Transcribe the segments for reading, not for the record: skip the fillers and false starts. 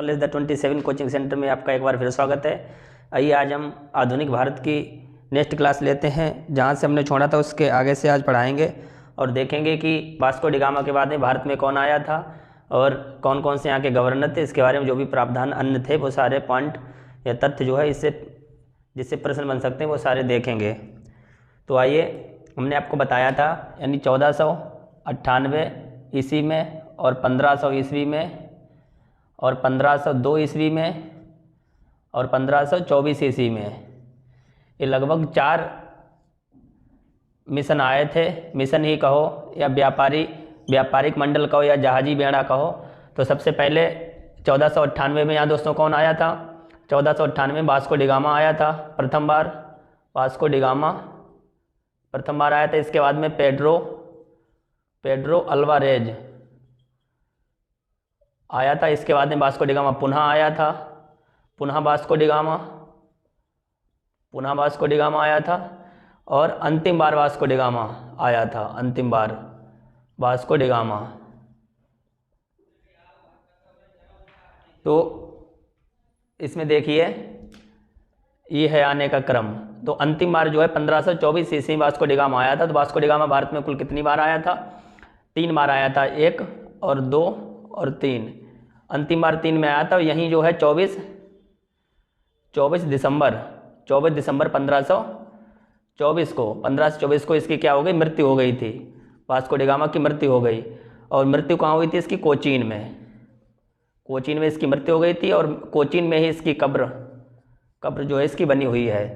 Plus the 27 coaching centre में आपका एक बार फिर स्वागत है। आइए आज हम आधुनिक भारत की नेक्स्ट क्लास लेते हैं। जहाँ से हमने छोड़ा था उसके आगे से आज पढ़ाएंगे और देखेंगे कि वास्को डी गामा के बाद में भारत में कौन आया था और कौन कौन से यहाँ के गवर्नर थे। इसके बारे में जो भी प्रावधान अन्य थे वो सारे पॉइंट या तथ्य जो है इससे जिससे प्रश्न बन सकते हैं वो सारे देखेंगे। तो आइए, हमने आपको बताया था यानी 1498 ईस्वी में और 1500 ईस्वी में और 1502 ईस्वी में और 1524 ईस्वी में ये लगभग 4 मिशन आए थे। मिशन ही कहो या व्यापारिक मंडल कहो या जहाजी बेड़ा कहो। तो सबसे पहले 1498 में यहाँ दोस्तों कौन आया था? 1498 में वास्को डी गामा आया था प्रथम बार। वास्को डी गामा प्रथम बार आया था। इसके बाद में पेड्रो अल्वारेज आया था। इसके बाद में वास्को डी गामा पुनः आया था। पुनः वास्को डी गामा आया था और अंतिम बार वास्को डी गामा आया था। अंतिम बार वास्को डी गामा। तो इसमें देखिए ये है आने का क्रम। तो अंतिम बार जो है 1524 ईस्वी में वास्को डी गामा आया था। तो वास्को डी गामा भारत में कुल कितनी बार आया था? 3 बार आया था, 1 और 2 और 3। अंतिम बार 3 में आया था। यहीं जो है 24 दिसंबर 1524 को इसकी क्या हो गई? मृत्यु हो गई थी। वास्को डी गामा की मृत्यु हो गई। और मृत्यु कहाँ हुई थी इसकी? कोचीन में इसकी मृत्यु हो गई थी और कोचीन में ही इसकी कब्र जो है इसकी बनी हुई है।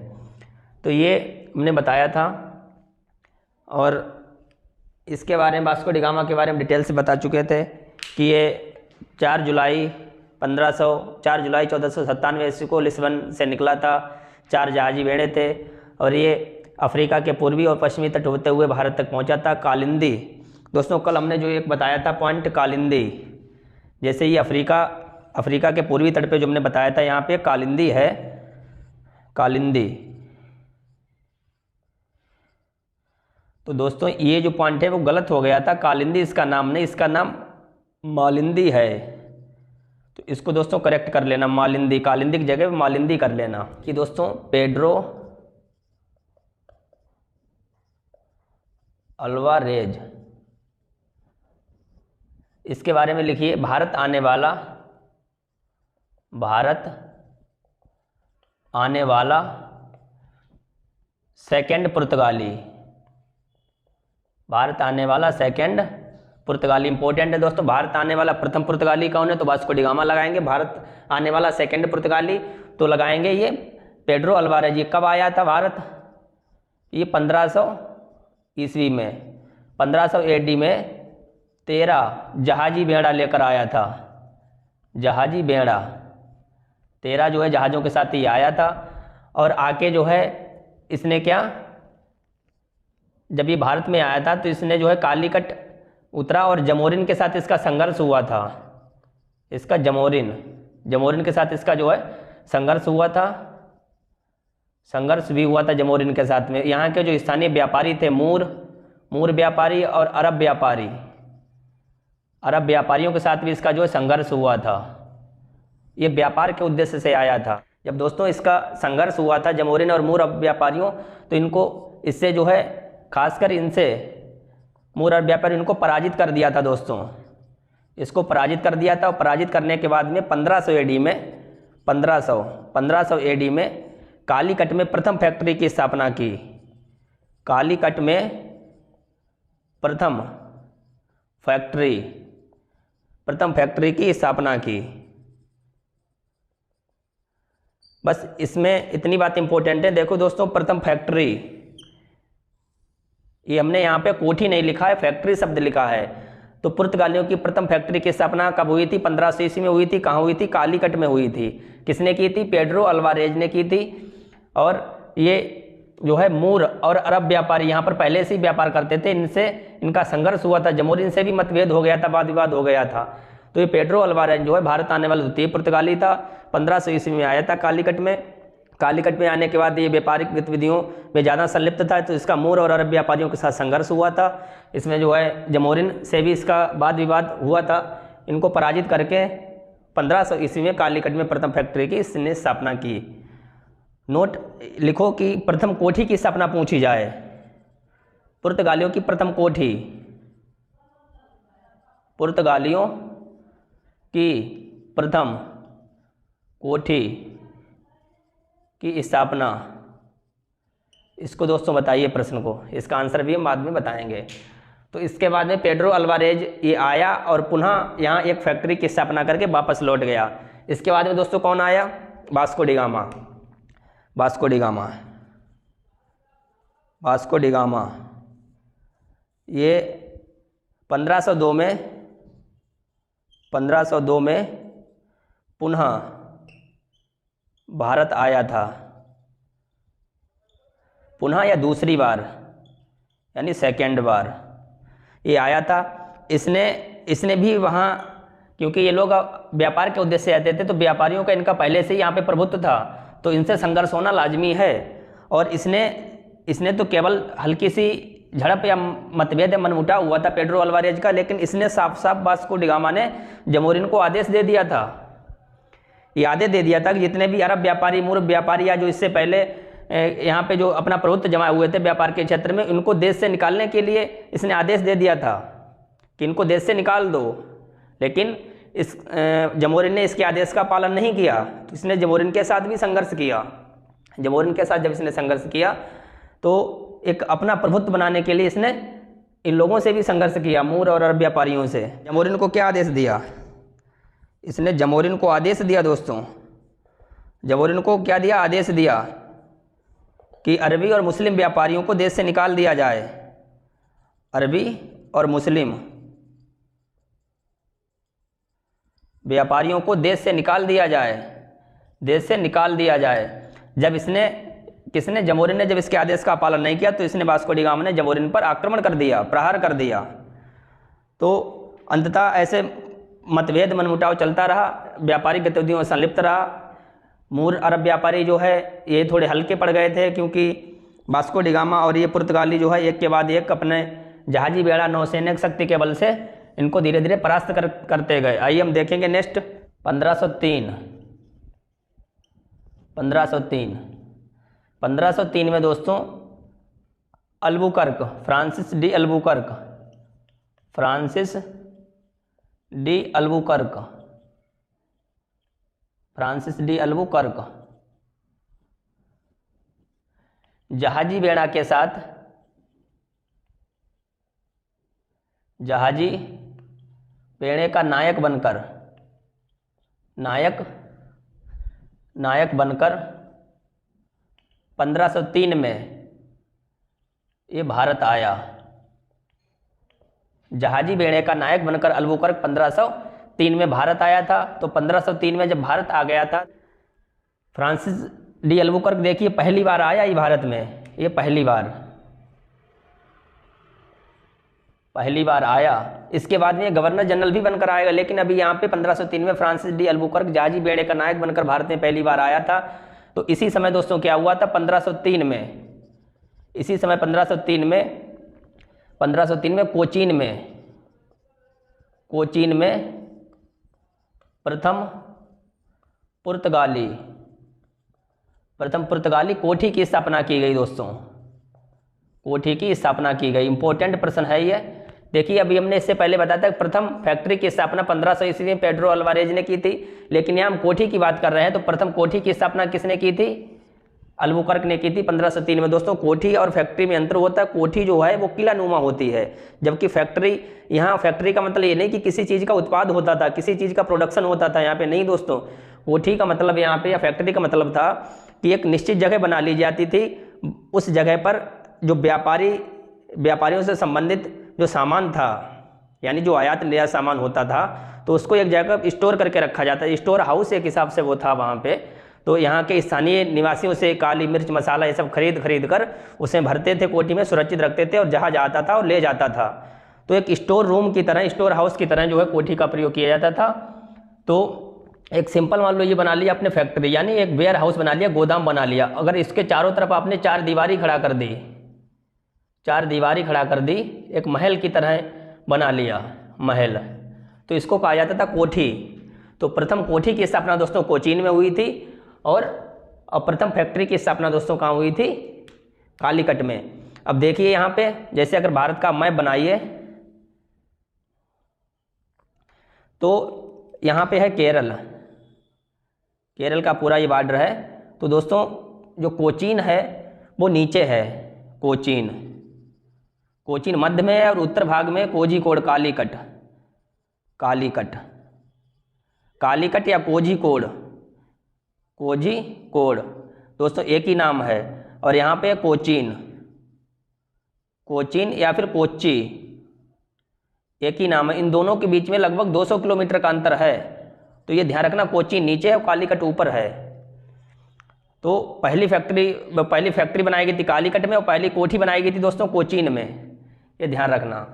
तो ये हमने बताया था और इसके बारे में वास्को डी गामा के बारे में डिटेल से बता चुके थे कि ये 4 जुलाई 1497 ईस्वी को लिस्बन से निकला था। 4 जहाजी बेड़े थे और ये अफ्रीका के पूर्वी और पश्चिमी तट होते हुए भारत तक पहुंचा था। कालिंदी दोस्तों, कल हमने जो एक बताया था पॉइंट कालिंदी, जैसे ये अफ्रीका के पूर्वी तट पे जो हमने बताया था यहाँ पे कालिंदी है। कालिंदी तो दोस्तों ये जो पॉइंट है वो गलत हो गया था। कालिंदी इसका नाम नहीं, इसका नाम मालिंदी है। तो इसको दोस्तों करेक्ट कर लेना, मालिंदी। कालिंदी की जगह मालिंदी कर लेना। कि दोस्तों पेड्रो अल्वारेज, इसके बारे में लिखिए। भारत आने वाला सेकंड पुर्तगाली। भारत आने वाला सेकंड पुर्तगाली इंपॉर्टेंट है दोस्तों। भारत आने वाला प्रथम पुर्तगाली कौन है? तो वास्को डी गामा लगाएंगे। भारत आने वाला सेकंड पुर्तगाली तो लगाएंगे ये पेड्रो अल्वारेज। ये कब आया था भारत? ये 1500 ईस्वी में, 1500 AD में 13 जहाजी बेड़ा लेकर आया था। जहाजी बेड़ा 13 जो है जहाज़ों के साथ ही आया था। और आके जो है इसने क्या, जब ये भारत में आया था तो इसने जो है कालीकट उतरा और जमोरिन के साथ इसका संघर्ष हुआ था। इसका जमोरिन के साथ इसका जो है संघर्ष हुआ था। संघर्ष भी हुआ था जमोरिन के साथ में। यहाँ के जो स्थानीय व्यापारी थे मूर व्यापारी और अरब व्यापारियों के साथ भी इसका जो है संघर्ष हुआ था। ये व्यापार के उद्देश्य से आया था। जब दोस्तों इसका संघर्ष हुआ था जमोरिन और मूर व्यापारियों, तो इनको इससे जो है खासकर इनसे मूर अरब व्यापारी इनको पराजित कर दिया था दोस्तों। इसको पराजित कर दिया था और पराजित करने के बाद में 1500 AD में कालीकट में प्रथम फैक्ट्री की स्थापना की। कालीकट में प्रथम फैक्ट्री की स्थापना की। बस इसमें इतनी बात इंपॉर्टेंट है। देखो दोस्तों, प्रथम फैक्ट्री, ये हमने यहाँ पे कोठी नहीं लिखा है, फैक्ट्री शब्द लिखा है। तो पुर्तगालियों की प्रथम फैक्ट्री की स्थापना कब हुई थी? 1500 ईस्वी में हुई थी। कहाँ हुई थी? कालीकट में हुई थी। किसने की थी? पेड्रो अल्वारेज ने की थी। और ये जो है मूर और अरब व्यापारी यहाँ पर पहले से ही व्यापार करते थे। इनका संघर्ष हुआ था। जमोरिन से भी मतभेद हो गया था, वाद विवाद हो गया था। तो ये पेड्रो अल्वारेज जो है भारत आने वाला द्वितीय पुर्तगाली था। 1500 ईस्वी में आया था कालीकट में। कालीकट में आने के बाद ये व्यापारिक गतिविधियों में ज़्यादा संलिप्त था, तो इसका मूर और अरब व्यापारियों के साथ संघर्ष हुआ था। इसमें जो है जमोरिन से भी इसका वाद विवाद हुआ था। इनको पराजित करके 1500 ईस्वी में कालीकट में प्रथम फैक्ट्री की इसने स्थापना की। नोट लिखो कि प्रथम कोठी की स्थापना पूछी जाए। पुर्तगालियों की प्रथम कोठी, पुर्तगालियों की प्रथम कोठी की स्थापना, इसको दोस्तों बताइए प्रश्न को, इसका आंसर भी हम बाद में बताएंगे। तो इसके बाद में पेड्रो अल्वारेज ये आया और पुनः यहाँ एक फैक्ट्री की स्थापना करके वापस लौट गया। इसके बाद में दोस्तों कौन आया? Vasco D gamma. Vasco D gamma, Vasco D gamma ये 1502 में पुनः भारत आया था, पुनः या दूसरी बार यानी सेकेंड बार ये आया था। इसने भी वहाँ, क्योंकि ये लोग व्यापार के उद्देश्य से आते थे तो व्यापारियों का इनका पहले से ही यहाँ पे प्रभुत्व था, तो इनसे संघर्ष होना लाजमी है। और इसने तो केवल हल्की सी झड़प या मतभेद या मनमुटाव हुआ था पेड्रो अल्वारेज का, लेकिन इसने साफ साफ वास्को डी गामा ने जमोरिन को आदेश दे दिया था, ये आदेश दे दिया था कि जितने भी अरब व्यापारी, मूर्ख व्यापारी या जो इससे पहले यहाँ पे जो अपना प्रभुत्व जमाए हुए थे व्यापार के क्षेत्र में, उनको देश से निकालने के लिए इसने आदेश दे दिया था कि इनको देश से निकाल दो। लेकिन इस जमोरिन ने इसके आदेश का पालन नहीं किया, तो इसने जमोरिन के साथ भी संघर्ष किया। जमोरिन के साथ जब इसने संघर्ष किया तो एक अपना प्रभुत्व बनाने के लिए इसने इन लोगों से भी संघर्ष किया, मूर और अरब व्यापारियों से। जमोरिन को क्या आदेश दिया? इसने जमोरिन को आदेश दिया दोस्तों, जमोरिन को क्या दिया? आदेश दिया कि अरबी और मुस्लिम व्यापारियों को देश से निकाल दिया जाए। अरबी और मुस्लिम व्यापारियों को देश से निकाल दिया जाए, देश से निकाल दिया जाए। जब किसने? जमोरिन ने जब इसके आदेश का पालन नहीं किया तो इसने वास्को डी गामा ने जमोरिन पर आक्रमण कर दिया, प्रहार कर दिया। तो अंततः ऐसे मतभेद मनमुटाव चलता रहा, व्यापारिक गतिविधियों में संलिप्त रहा। मूर अरब व्यापारी जो है ये थोड़े हल्के पड़ गए थे, क्योंकि वास्को डी गामा और ये पुर्तगाली जो है एक के बाद एक अपने जहाजी बेड़ा नौसैनिक शक्ति के बल से इनको धीरे धीरे परास्त करते गए। आइए हम देखेंगे नेक्स्ट 1503 में दोस्तों अल्बुकर्क, फ्रांसिस डी अल्बुकर्क जहाजी बेड़ा के साथ, जहाजी बेड़े का नायक बनकर 1503 में ये भारत आया। जहाजी बेड़े का नायक बनकर अल्बुकर्क 1503 में भारत आया था। तो 1503 में जब भारत आ गया था, फ्रांसिस डी अल्बुकर्क देखिए पहली बार आया ये भारत में, ये पहली बार आया। इसके बाद में गवर्नर जनरल भी बनकर आएगा, लेकिन अभी यहाँ पे 1503 में फ्रांसिस डी अल्बुकर्क जहाजी बेड़े का नायक बनकर भारत में पहली बार आया था। तो इसी समय दोस्तों क्या हुआ था? 1503 में कोचीन में प्रथम पुर्तगाली कोठी की स्थापना की गई दोस्तों, कोठी की स्थापना की गई। इंपॉर्टेंट प्रश्न है ये। देखिए अभी हमने इससे पहले बताया था प्रथम फैक्ट्री की स्थापना 1500 ईस्वी में पेड्रो अल्वारेज ने की थी, लेकिन यहाँ हम कोठी की बात कर रहे हैं। तो प्रथम कोठी की स्थापना किसने की थी? अल्बुकर्क ने की थी 1503 में। दोस्तों कोठी और फैक्ट्री में अंतर होता है। कोठी जो है वो किला नुमा होती है, जबकि फैक्ट्री, यहाँ फैक्ट्री का मतलब ये नहीं कि किसी चीज़ का उत्पाद होता था, किसी चीज़ का प्रोडक्शन होता था, यहाँ पे नहीं दोस्तों। कोठी का मतलब यहाँ पे या फैक्ट्री का मतलब था कि एक निश्चित जगह बना ली जाती थी, उस जगह पर जो व्यापारियों से संबंधित जो सामान था, यानी जो आयात निर्यात सामान होता था, तो उसको एक जगह स्टोर करके रखा जाता है। स्टोर हाउस एक हिसाब से वो था वहाँ पे। तो यहाँ के स्थानीय निवासियों से काली मिर्च, मसाला ये सब खरीद कर उसे भरते थे, कोठी में सुरक्षित रखते थे और जहाँ जाता था और ले जाता था। तो एक स्टोर रूम की तरह, स्टोर हाउस की तरह जो है कोठी का प्रयोग किया जाता था। तो एक सिंपल मान लो ये बना लिया आपने फैक्ट्री, यानी एक वेयर हाउस बना लिया, गोदाम बना लिया। अगर इसके चारों तरफ आपने चार दीवारी खड़ा कर दी, एक महल की तरह बना लिया महल, तो इसको कहा जाता था कोठी। तो तो प्रथम कोठी की स्थापना दोस्तों कोचीन में हुई थी, और प्रथम फैक्ट्री की स्थापना दोस्तों कहाँ हुई थी? कालीकट में। अब देखिए यहाँ पे, जैसे अगर भारत का मैप बनाइए तो यहाँ पे है केरल, केरल का पूरा ये बॉर्डर है। तो दोस्तों जो कोचीन है वो नीचे है, कोचीन, कोचीन मध्य में है, और उत्तर भाग में कोझिकोड, कालीकट, कालीकट, कालीकट या कोझिकोड, कोझिकोड दोस्तों एक ही नाम है। और यहाँ पे कोचीन, कोचीन या फिर कोच्चि, एक ही नाम है। इन दोनों के बीच में लगभग 200 किलोमीटर का अंतर है। तो ये ध्यान रखना, कोचीन नीचे है और कालीकट ऊपर है। तो पहली फैक्ट्री बनाई गई थी कालीकट में, और पहली कोठी बनाई गई थी दोस्तों कोचीन में, ये ध्यान रखना।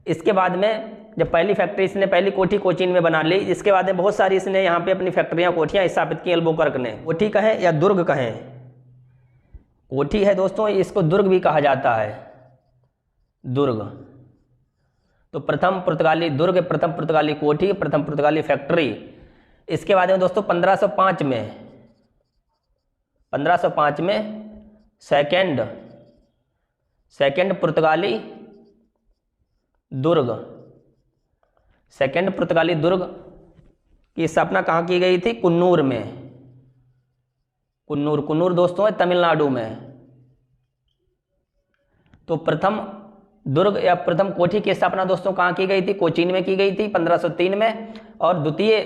इसके बाद में जब पहली फैक्ट्री इसने पहली कोठी कोचीन में बना ली, इसके बाद में बहुत सारी इसने यहाँ पे अपनी फैक्ट्रियाँ कोठियाँ स्थापित की अल्बुकर्क ने। कोठी कहें या दुर्ग कहें, कोठी है दोस्तों, इसको दुर्ग भी कहा जाता है, दुर्ग। तो प्रथम पुर्तगाली दुर्ग, प्रथम पुर्तगाली कोठी, प्रथम पुर्तगाली फैक्ट्री। इसके बाद में दोस्तों 1505 में सेकेंड पुर्तगाली दुर्ग, सेकेंड पुर्तगाली दुर्ग की स्थापना कहाँ की गई थी? कुन्नूर में। कुन्नूर दोस्तों है तमिलनाडु में। तो प्रथम दुर्ग या प्रथम कोठी की स्थापना दोस्तों कहाँ की गई थी? कोचीन में की गई थी 1503 में, और द्वितीय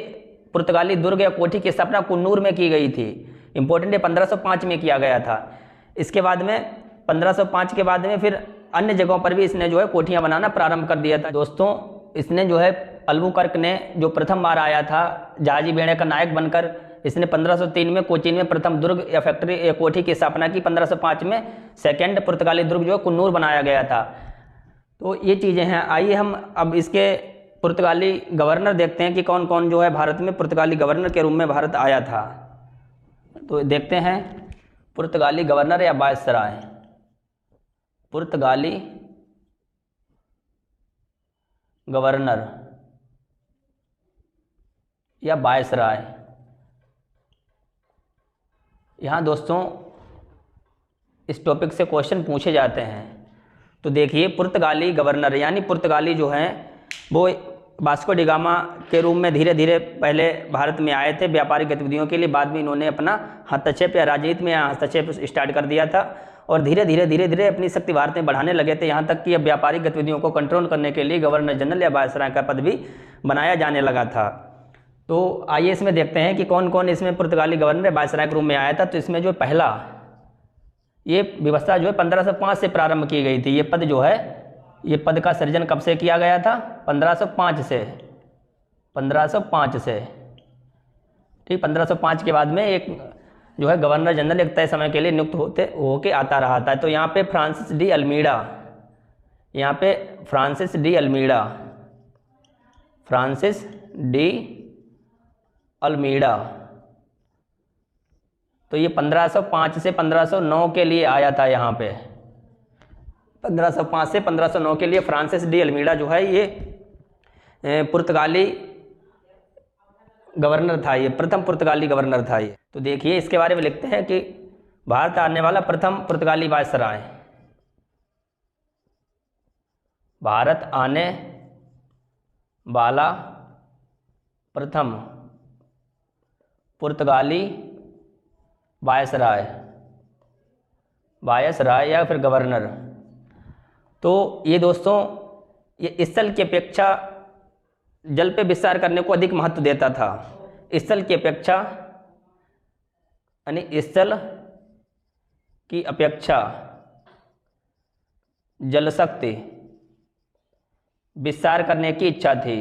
पुर्तगाली दुर्ग या कोठी की स्थापना कुन्नूर में की गई थी। इंपॉर्टेंट है, 1505 में किया गया था। इसके बाद में 1505 के बाद में फिर अन्य जगहों पर भी इसने जो है कोठियाँ बनाना प्रारंभ कर दिया था। दोस्तों इसने जो है अल्बुकर्क ने जो प्रथम बार आया था जहाजी बेड़े का नायक बनकर, इसने 1503 में कोचीन में प्रथम दुर्ग या फैक्ट्री या कोठी की स्थापना की। 1505 में सेकेंड पुर्तगाली दुर्ग जो है कुन्नूर बनाया गया था। तो ये चीज़ें हैं। आइए हम अब इसके पुर्तगाली गवर्नर देखते हैं कि कौन कौन जो है भारत में पुर्तगाली गवर्नर के रूप में भारत आया था। तो देखते हैं पुर्तगाली गवर्नर या वायसराय, पुर्तगाली गवर्नर या वायसराय। यहाँ दोस्तों इस टॉपिक से क्वेश्चन पूछे जाते हैं। तो देखिए पुर्तगाली गवर्नर यानी पुर्तगाली जो हैं वो वास्को डी गामा के रूप में धीरे धीरे पहले भारत में आए थे व्यापारिक गतिविधियों के लिए। बाद में इन्होंने अपना हस्तक्षेप या राजनीति में हस्तक्षेप स्टार्ट कर दिया था, और धीरे धीरे अपनी शक्ति भारत में बढ़ाने लगे थे। यहाँ तक कि अब व्यापारिक गतिविधियों को कंट्रोल करने के लिए गवर्नर जनरल या वायसराय का पद भी बनाया जाने लगा था। तो आइए इसमें देखते हैं कि कौन कौन इसमें पुर्तगाली गवर्नर वायसराय के रूप में आया था। तो इसमें जो पहला ये व्यवस्था जो है 1505 से प्रारंभ की गई थी। ये पद जो है, ये पद का सृजन कब से किया गया था? 1505 से, 1505 से। ठीक, 1505 के बाद में एक जो है गवर्नर जनरल एक तय समय के लिए नियुक्त होके आता रहा था। तो यहाँ पे फ्रांसिस डी अल्मीडा, यहाँ पे Francis de Almeida, Francis de Almeida. तो ये 1505 से 1509 के लिए आया था। यहाँ पे 1505 से 1509 के लिए फ्रांसिस डी अल्मीडा जो है ये पुर्तगाली गवर्नर था, ये प्रथम पुर्तगाली गवर्नर था ये। तो देखिए इसके बारे में लिखते हैं कि भारत आने वाला प्रथम पुर्तगाली वायसराय, भारत आने वाला प्रथम पुर्तगाली वायसराय, वायसराय या फिर गवर्नर। तो ये दोस्तों ये स्थल की अपेक्षा जल पे विस्तार करने को अधिक महत्व देता था। स्थल की अपेक्षा यानी स्थल की अपेक्षा जल शक्ति विस्तार करने की इच्छा थी,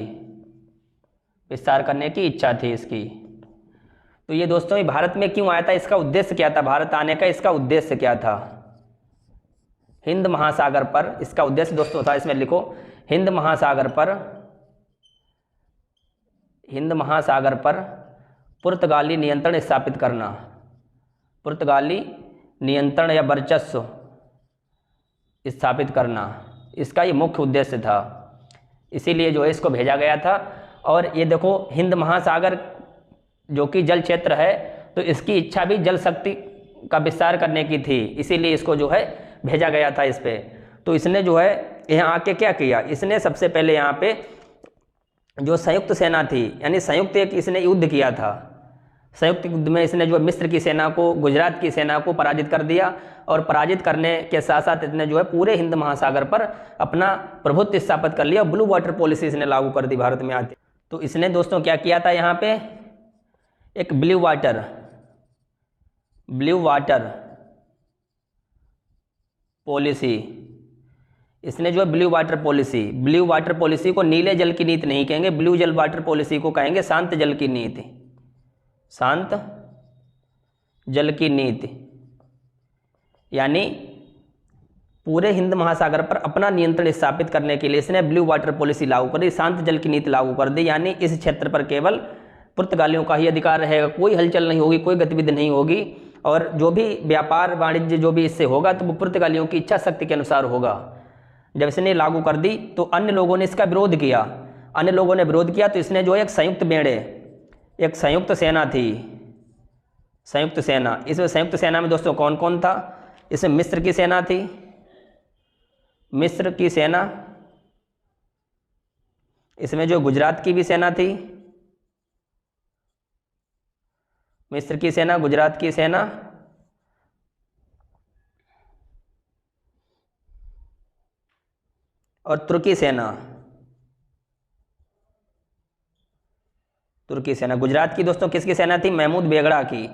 विस्तार करने की इच्छा थी इसकी। तो ये दोस्तों ये भारत में क्यों आया था, इसका उद्देश्य क्या था, भारत आने का इसका उद्देश्य क्या था? हिंद महासागर पर इसका उद्देश्य दोस्तों था, इसमें लिखो हिंद महासागर पर, हिंद महासागर पर पुर्तगाली नियंत्रण स्थापित करना, पुर्तगाली नियंत्रण या वर्चस्व स्थापित करना, इसका ये मुख्य उद्देश्य था। इसीलिए जो है इसको भेजा गया था। और ये देखो हिंद महासागर जो कि जल क्षेत्र है, तो इसकी इच्छा भी जल शक्ति का विस्तार करने की थी, इसीलिए इसको जो है भेजा गया था इस पे। तो इसने जो है यहाँ आके क्या किया, इसने सबसे पहले यहाँ पे जो संयुक्त सेना थी, यानी संयुक्त एक इसने युद्ध किया था। संयुक्त युद्ध में इसने जो मिस्र की सेना को, गुजरात की सेना को पराजित कर दिया, और पराजित करने के साथ साथ इसने जो है पूरे हिंद महासागर पर अपना प्रभुत्व स्थापित कर लिया। ब्लू वाटर पॉलिसी इसने लागू कर दी भारत में आती। तो इसने दोस्तों क्या किया था, यहाँ पे एक ब्लू वाटर पॉलिसी, इसने जो है ब्लू वाटर पॉलिसी को नीले जल की नीति नहीं कहेंगे, ब्लू जल वाटर पॉलिसी को कहेंगे शांत जल की नीति, शांत जल की नीति। यानी पूरे हिंद महासागर पर अपना नियंत्रण स्थापित करने के लिए इसने ब्लू वाटर पॉलिसी लागू कर दी, शांत जल की नीति लागू कर दी। यानी इस क्षेत्र पर केवल पुर्तगालियों का ही अधिकार रहेगा, कोई हलचल नहीं होगी, कोई गतिविधि नहीं होगी, और जो भी व्यापार वाणिज्य जो भी इससे होगा तो वो पुर्तगालियों की इच्छा शक्ति के अनुसार होगा। जब इसने लागू कर दी तो अन्य लोगों ने इसका विरोध किया, तो इसने जो एक संयुक्त बेड़े, एक संयुक्त सेना थी, संयुक्त सेना। इसमें संयुक्त सेना में दोस्तों कौन कौन था, इसमें मिस्र की सेना थी, मिस्र की सेना, इसमें जो गुजरात की भी सेना थी, मिस्र की सेना, गुजरात की सेना, और तुर्की सेना। गुजरात की दोस्तों किसकी सेना थी, महमूद बेगड़ा की,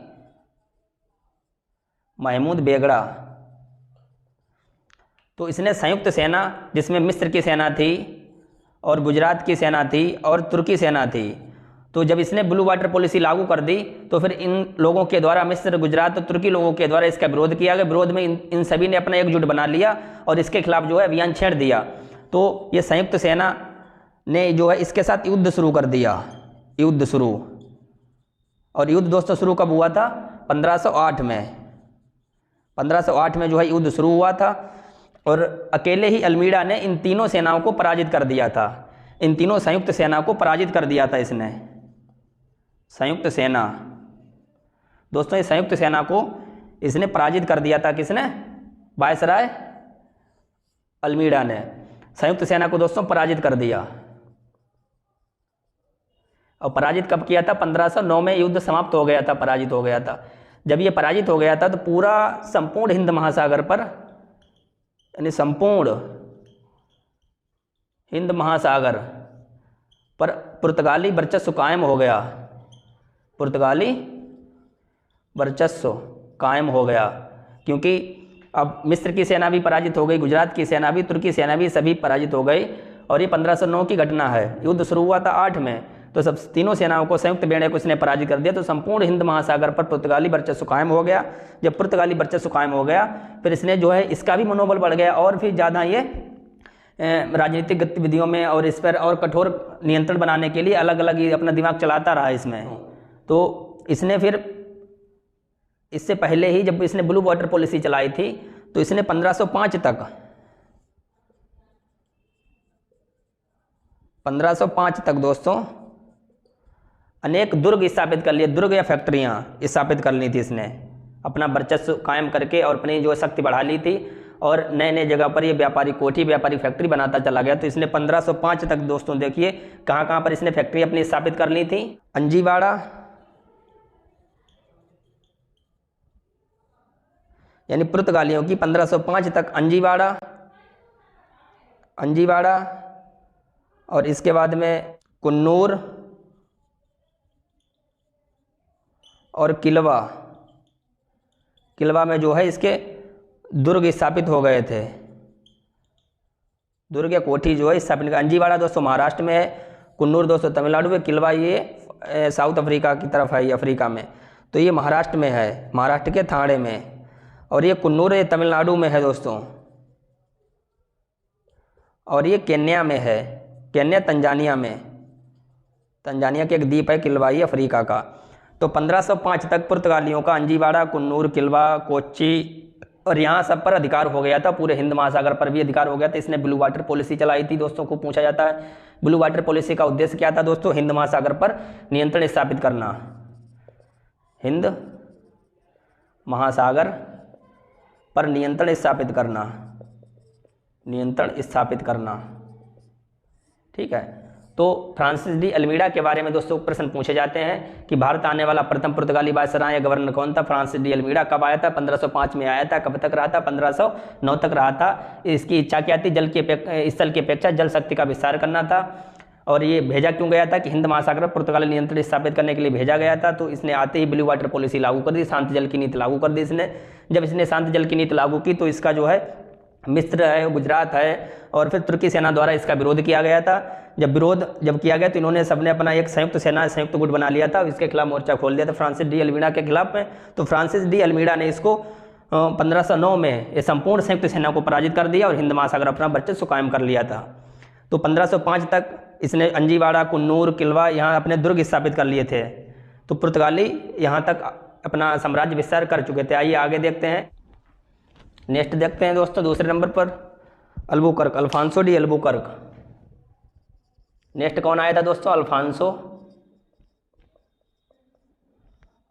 महमूद बेगड़ा। तो इसने संयुक्त सेना जिसमें मिस्र की सेना थी और गुजरात की सेना थी और तुर्की सेना थी, तो जब इसने ब्लू वाटर पॉलिसी लागू कर दी तो फिर इन लोगों के द्वारा, मिस्र, गुजरात और तुर्की लोगों के द्वारा इसका विरोध किया गया। विरोध में इन सभी ने अपना एकजुट बना लिया और इसके खिलाफ जो है अभियान छेड़ दिया। तो ये संयुक्त सेना ने जो है इसके साथ युद्ध शुरू कर दिया, युद्ध शुरू। और युद्ध दोस्तों शुरू कब हुआ था, 1508 में, 1508 में जो है युद्ध शुरू हुआ था। और अकेले ही अल्मीड़ा ने इन तीनों सेनाओं को पराजित कर दिया था, इन तीनों संयुक्त सेना को पराजित कर दिया था इसने, संयुक्त सेना। दोस्तों इस संयुक्त सेना को इसने पराजित कर दिया था, किसने, वायसराय अल्मीड़ा ने संयुक्त सेना को दोस्तों पराजित कर दिया। और पराजित कब किया था, 1509 में युद्ध समाप्त हो गया था, पराजित हो गया था। जब ये पराजित हो गया था तो पूरा संपूर्ण हिंद महासागर पर, यानी संपूर्ण हिंद महासागर पर पुर्तगाली वर्चस्व कायम हो गया, पुर्तगाली वर्चस्व कायम हो गया। क्योंकि अब मिस्र की सेना भी पराजित हो गई, गुजरात की सेना भी, तुर्की सेना भी, सभी पराजित हो गई। और ये 1509 की घटना है। युद्ध शुरू हुआ था 8 में, तो सब तीनों सेनाओं को, संयुक्त बेड़े को इसने पराजित कर दिया। तो संपूर्ण हिंद महासागर पर पुर्तगाली वर्चस्व कायम हो गया। जब पुर्तगाली वर्चस्व कायम हो गया फिर इसने जो है इसका भी मनोबल बढ़ गया और फिर ज़्यादा ये राजनीतिक गतिविधियों में और इस पर और कठोर नियंत्रण बनाने के लिए अलग अलग ये अपना दिमाग चलाता रहा इसमें। तो इसने फिर इससे पहले ही जब इसने ब्लू वाटर पॉलिसी चलाई थी तो इसने 1505 तक दोस्तों अनेक दुर्ग स्थापित कर लिए, दुर्ग या फैक्ट्रियां स्थापित कर ली थी इसने, अपना वर्चस्व कायम करके और अपनी जो शक्ति बढ़ा ली थी। और नए नए जगह पर ये व्यापारी कोठी, व्यापारी फैक्ट्री बनाता चला गया। तो इसने 1505 तक दोस्तों देखिए कहाँ कहाँ पर इसने फैक्ट्री अपनी स्थापित कर ली थी। अंजीवाड़ा, यानी पुर्तगालियों की 1505 तक अंजीवाड़ा, और इसके बाद में कुन्नूर और किलवा में जो है इसके दुर्ग स्थापित हो गए थे, दुर्ग या कोठी जो है स्थापित। अंजीवाड़ा दोस्तों महाराष्ट्र में है, कुन्नूर दोस्तों तमिलनाडु में, किलवा ये साउथ अफ्रीका की तरफ है, ये अफ्रीका में। तो ये महाराष्ट्र में है, महाराष्ट्र के थाणे में। और ये कुन्नूर ये तमिलनाडु में है दोस्तों। और ये केन्या में है, केन्या तंजानिया में, तंजानिया के एक द्वीप है किलवा, ये अफ्रीका का। तो 1505 तक पुर्तगालियों का अंजीवाड़ा, कुन्नूर, किलवा, कोच्चि और यहाँ सब पर अधिकार हो गया था, पूरे हिंद महासागर पर भी अधिकार हो गया था। इसने ब्लू वाटर पॉलिसी चलाई थी दोस्तों, को पूछा जाता है ब्लू वाटर पॉलिसी का उद्देश्य क्या था दोस्तों, हिंद महासागर पर नियंत्रण स्थापित करना, हिंद महासागर पर नियंत्रण स्थापित करना, नियंत्रण स्थापित करना। ठीक है, तो फ्रांसिस डी अल्मीडा के बारे में दोस्तों प्रश्न पूछे जाते हैं कि भारत आने वाला प्रथम पुर्तगाली वायसराय या गवर्नर कौन था। फ्रांसिस डी अल्मीडा कब आया था? 1505 में आया था। कब तक रहा था? 1509 तक रहा था। इसकी इच्छा क्या थी? स्थल की अपेक्षा जल शक्ति का विस्तार करना था। और ये भेजा क्यों गया था कि हिंद महासागर पर पुर्तगाली नियंत्रण स्थापित करने के लिए भेजा गया था। तो इसने आते ही ब्लू वाटर पॉलिसी लागू कर दी, शांत जल की नीति लागू कर दी इसने। जब इसने शांत जल की नीति लागू की तो इसका जो है मिस्र है, गुजरात है और फिर तुर्की सेना द्वारा इसका विरोध किया गया था। जब विरोध किया गया तो इन्होंने सबने अपना एक संयुक्त सेना, संयुक्त गुट बना लिया था, इसके खिलाफ मोर्चा खोल दिया था फ्रांसिस डी अल्मीडा के खिलाफ में। तो फ्रांसिस डी अल्मीडा ने इसको 1509 में ये संपूर्ण संयुक्त सेना को पराजित कर दिया और हिंद महासागर अपना वर्चस्व कायम कर लिया था। तो 1505 तक इसने अंजीवाड़ा, कुन्नूर, किलवा यहाँ अपने दुर्ग स्थापित कर लिए थे। तो पुर्तगाली यहाँ तक अपना साम्राज्य विस्तार कर चुके थे। आइए आगे देखते हैं, नेक्स्ट देखते हैं दोस्तों। दूसरे नंबर पर Albuquerque, Alfonso de Albuquerque. Next कौन आया था दोस्तों?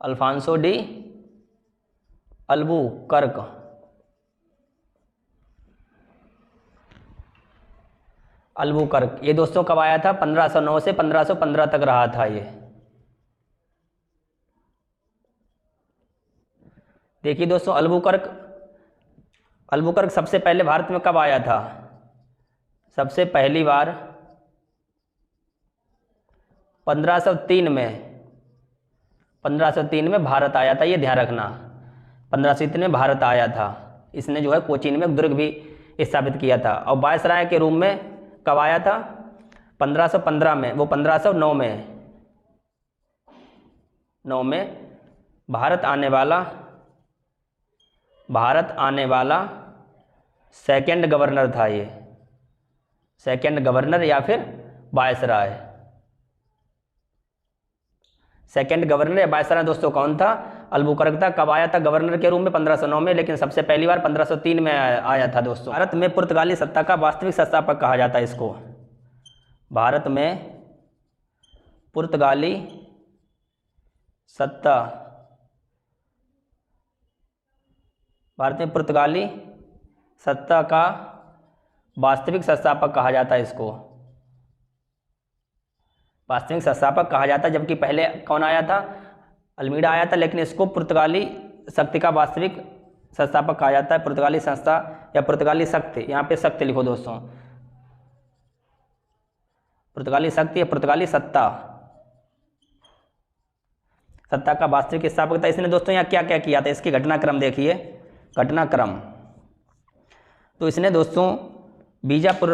Alphonso de Albuquerque. अल्बुकर्क ये दोस्तों कब आया था? 1509 से 1515 तक रहा था ये। देखिए दोस्तों, अल्बुकर्क सबसे पहले भारत में कब आया था? सबसे पहली बार 1503 में भारत आया था, ये ध्यान रखना। 1503 में भारत आया था। इसने जो है कोचीन में दुर्ग भी स्थापित किया था। और वायसराय के रूप में कब आया था? 1515 में। वो 1509 में भारत आने वाला सेकंड गवर्नर था ये, सेकंड गवर्नर या फिर वायसराय। सेकंड गवर्नर या वायसराय दोस्तों कौन था? अल्बुकर्क था। कब आया था गवर्नर के रूप में? 1509 में, लेकिन सबसे पहली बार 1503 में आया था दोस्तों। भारत में पुर्तगाली सत्ता का वास्तविक संस्थापक कहा जाता है इसको। भारत में पुर्तगाली सत्ता, भारत में पुर्तगाली सत्ता का वास्तविक संस्थापक कहा जाता है इसको, वास्तविक संस्थापक कहा जाता है। जबकि पहले कौन आया था? अल्मीडा आया था, लेकिन इसको पुर्तगाली शक्ति का वास्तविक संस्थापक कहा जाता है। पुर्तगाली संस्था या पुर्तगाली शक्ति, यहाँ पे शक्ति लिखो दोस्तों, पुर्तगाली शक्ति या पुर्तगाली सत्ता का वास्तविक स्थापक था। इसने दोस्तों यहाँ क्या क्या किया था, इसकी घटनाक्रम देखिए, घटनाक्रम। तो इसने दोस्तों बीजापुर,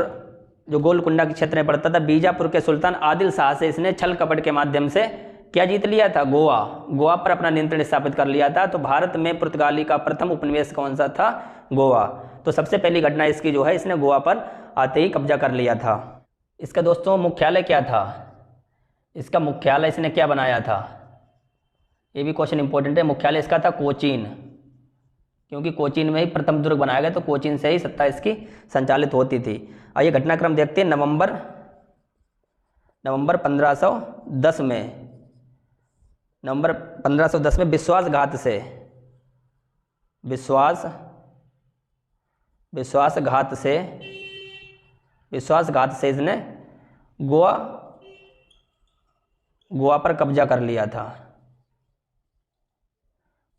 जो गोलकुंडा के क्षेत्र में पड़ता था, बीजापुर के सुल्तान आदिल शाह से इसने छल कपट के माध्यम से क्या जीत लिया था? गोवा पर अपना नियंत्रण स्थापित कर लिया था। तो भारत में पुर्तगाली का प्रथम उपनिवेश कौन सा था? गोवा। तो सबसे पहली घटना इसकी जो है, इसने गोवा पर आते ही कब्जा कर लिया था। इसका दोस्तों मुख्यालय क्या था? इसका मुख्यालय इसने क्या बनाया था? ये भी क्वेश्चन इंपॉर्टेंट है। मुख्यालय इसका था कोचीन, क्योंकि कोचीन में ही प्रथम दुर्ग बनाया गया, तो कोचीन से ही सत्ता इसकी संचालित होती थी। आइए घटनाक्रम देखते हैं। नवंबर 1510 में, नवंबर 1510 में विश्वासघात से इसने गोवा पर कब्जा कर लिया था।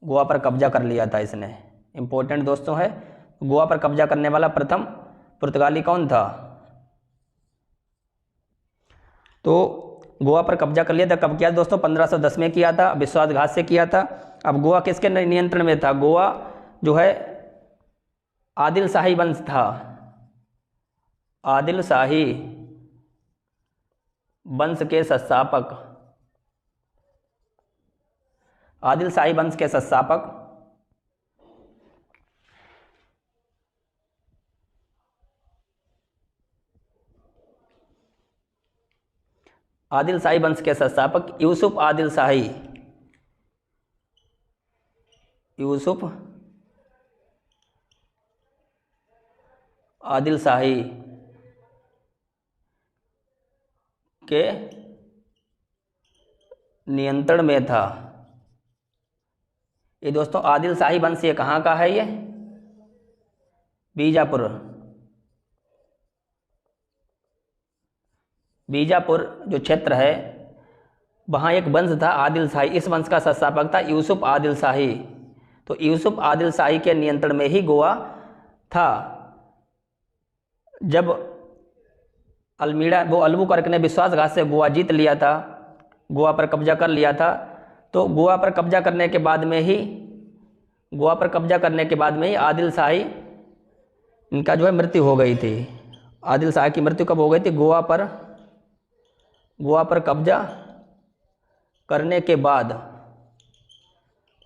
गोवा पर कब्जा कर लिया था इसने। इंपॉर्टेंट दोस्तों है, गोवा पर कब्जा करने वाला प्रथम पुर्तगाली कौन था? तो गोवा पर कब्जा कर लिया था। कब किया दोस्तों? 1510 में किया था, विश्वासघात से किया था। अब गोवा किसके नियंत्रण में था? गोवा जो है आदिल शाही वंश था, आदिल शाही वंश के संस्थापक, आदिल शाही वंश के संस्थापक आदिल शाही वंश के संस्थापक यूसुफ आदिल शाही, यूसुफ आदिल शाही के नियंत्रण में था। ये दोस्तों आदिल शाही वंश ये कहाँ का है? ये बीजापुर। बीजापुर जो क्षेत्र है वहाँ एक वंश था आदिल शाही। इस वंश का संस्थापक था यूसुफ आदिल शाही। तो यूसुफ आदिल शाही के नियंत्रण में ही गोवा था। जब अल्बुकर्क ने विश्वासघात से गोवा जीत लिया था, गोवा पर कब्जा कर लिया था, तो गोवा पर कब्जा करने के बाद में ही आदिल शाही इनका जो है मृत्यु हो गई थी। आदिल शाही की मृत्यु कब हो गई थी? गोवा पर कब्जा करने के बाद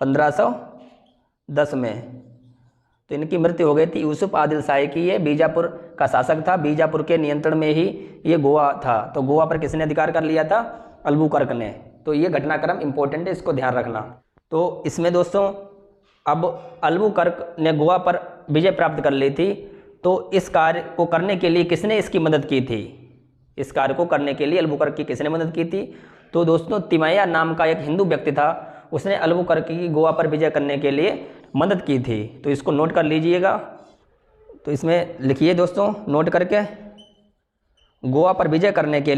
1510 में। तो इनकी मृत्यु हो गई थी यूसुफ आदिल शाही की। ये बीजापुर का शासक था, बीजापुर के नियंत्रण में ही ये गोवा था। तो गोवा पर किसने अधिकार कर लिया था? अल्बुकर्क ने। तो ये घटनाक्रम इंपॉर्टेंट है, इसको ध्यान रखना। तो इसमें दोस्तों अब अल्बुकर्क ने गोवा पर विजय प्राप्त कर ली थी, तो इस कार्य को करने के लिए किसने इसकी मदद की थी? इस कार्य को करने के लिए अल्बुकर्क की किसने मदद की थी? तो दोस्तों तिमैया नाम का एक हिंदू व्यक्ति था, उसने अल्बुकर्क की गोवा पर विजय करने के लिए मदद की थी। तो इसको नोट कर लीजिएगा। तो इसमें लिखिए दोस्तों नोट करके, गोवा पर विजय करने के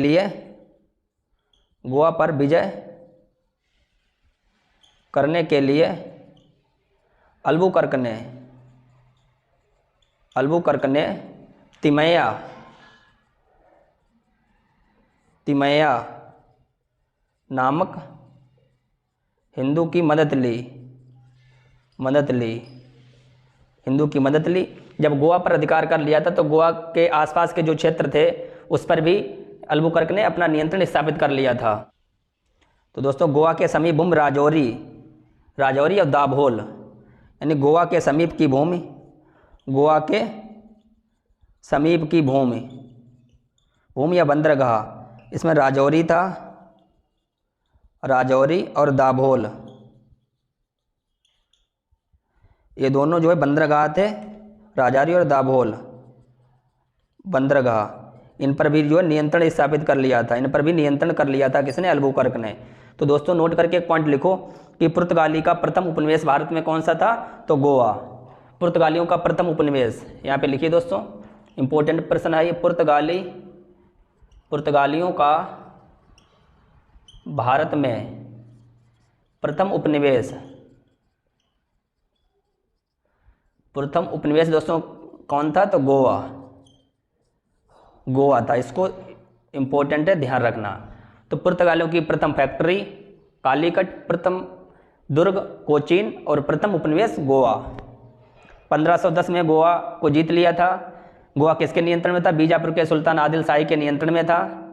लिए अल्बुकर्क ने तिमैया नामक हिंदू की मदद ली। जब गोवा पर अधिकार कर लिया था तो गोवा के आसपास के जो क्षेत्र थे उस पर भी अल्बुकर्क ने अपना नियंत्रण स्थापित कर लिया था। तो दोस्तों गोवा के समीप भूमि राजौरी और दाभोल, यानी गोवा के समीप की भूमि या बंदरगाह, इसमें राजौरी था, राजौरी और दाभोल, ये दोनों जो है बंदरगाह थे, राजौरी और दाभोल बंदरगाह। इन पर भी जो है नियंत्रण स्थापित कर लिया था। किसने? अल्बुकर्क ने। तो दोस्तों नोट करके एक पॉइंट लिखो कि पुर्तगाली का प्रथम उपनिवेश भारत में कौन सा था? तो गोवा। पुर्तगालियों का प्रथम उपनिवेश यहाँ पे लिखिए दोस्तों, इंपॉर्टेंट प्रश्न है ये। पुर्तगालियों का भारत में प्रथम उपनिवेश दोस्तों कौन था? तो गोवा था। इसको इंपॉर्टेंट है, ध्यान रखना। तो पुर्तगालियों की प्रथम फैक्ट्री कालीकट, प्रथम दुर्ग कोचीन और प्रथम उपनिवेश गोवा। 1510 में गोवा को जीत लिया था। गोवा किसके नियंत्रण में था? बीजापुर के सुल्तान आदिल शाही के नियंत्रण में था।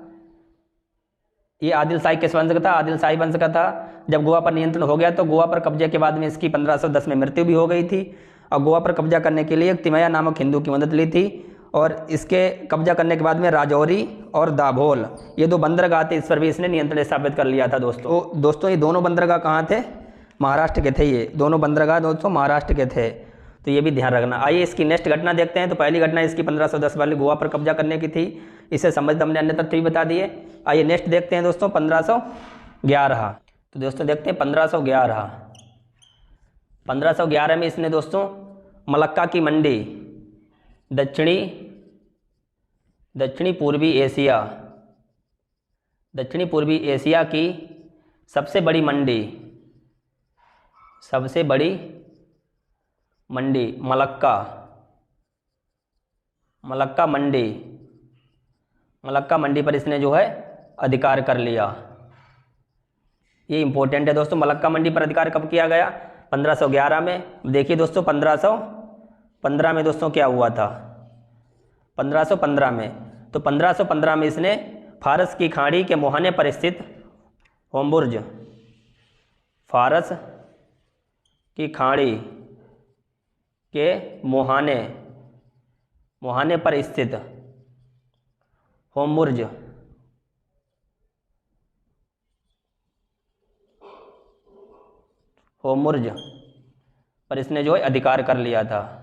ये आदिल शाही किस वंश का था? आदिल शाही वंश का था। जब गोवा पर नियंत्रण हो गया तो गोवा पर कब्जे के बाद में इसकी 1510 में मृत्यु भी हो गई थी। और गोवा पर कब्जा करने के लिए एक तिमैया नामक हिंदू की मदद ली थी। और इसके कब्जा करने के बाद में राजौरी और दाभोल, ये दो बंदरगाह थे, इस पर भी इसने नियंत्रण स्थापित कर लिया था दोस्तों ये दोनों बंदरगाह कहाँ थे? महाराष्ट्र के थे। ये दोनों बंदरगाह दोस्तों महाराष्ट्र के थे, तो ये भी ध्यान रखना। आइए इसकी नेक्स्ट घटना देखते हैं। तो पहली घटना इसकी 1510 वाली गोवा पर कब्जा करने की थी, इससे संबंधित हमने अन्य तथ्य भी बता दिए। आइए नेक्स्ट देखते हैं दोस्तों 1511। तो दोस्तों देखते हैं 1511 में इसने दोस्तों मलक्का की मंडी, दक्षिणी पूर्वी एशिया की सबसे बड़ी मंडी मलक्का मंडी पर इसने जो है अधिकार कर लिया। ये इंपॉर्टेंट है दोस्तों। मलक्का मंडी पर अधिकार कब किया गया? 1511 में। देखिए दोस्तों 1515 में दोस्तों क्या हुआ था? 1515 में, तो 1515 में इसने फारस की खाड़ी के मुहाने पर स्थित होम्बुर्ज, फारस की खाड़ी के मुहाने पर स्थित होम्बुर्ज पर इसने जो है अधिकार कर लिया था।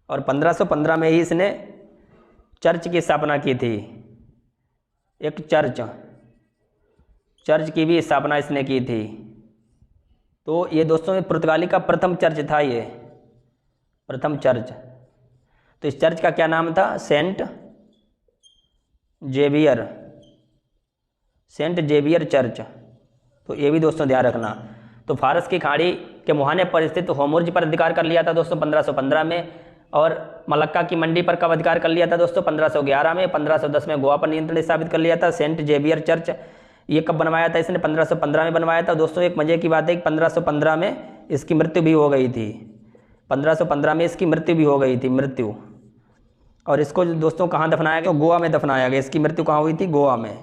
और 1515 में ही इसने चर्च की स्थापना की थी। एक चर्च की भी स्थापना इसने की थी। तो ये दोस्तों पुर्तगाली का प्रथम चर्च था, ये प्रथम चर्च। तो इस चर्च का क्या नाम था? Saint Xavier, Saint Xavier church. तो ये भी दोस्तों ध्यान रखना। तो फारस की खाड़ी के मुहाने पर स्थित होमुर्ज पर अधिकार कर लिया था दोस्तों 1515 में, और मलक्का की मंडी पर कब अधिकार कर लिया था दोस्तों? 1511 में। 1510 में गोवा पर नियंत्रण स्थापित कर लिया था। सेंट जेवियर चर्च ये कब बनवाया था इसने? 1515 में बनवाया था दोस्तों। एक मजे की बात है कि 1515 में इसकी मृत्यु भी हो गई थी, 1515 में इसकी मृत्यु भी हो गई थी, मृत्यु। और इसको दोस्तों कहाँ दफनाया गया? तो गोवा में दफनाया गया। इसकी मृत्यु कहाँ हुई थी? गोवा में,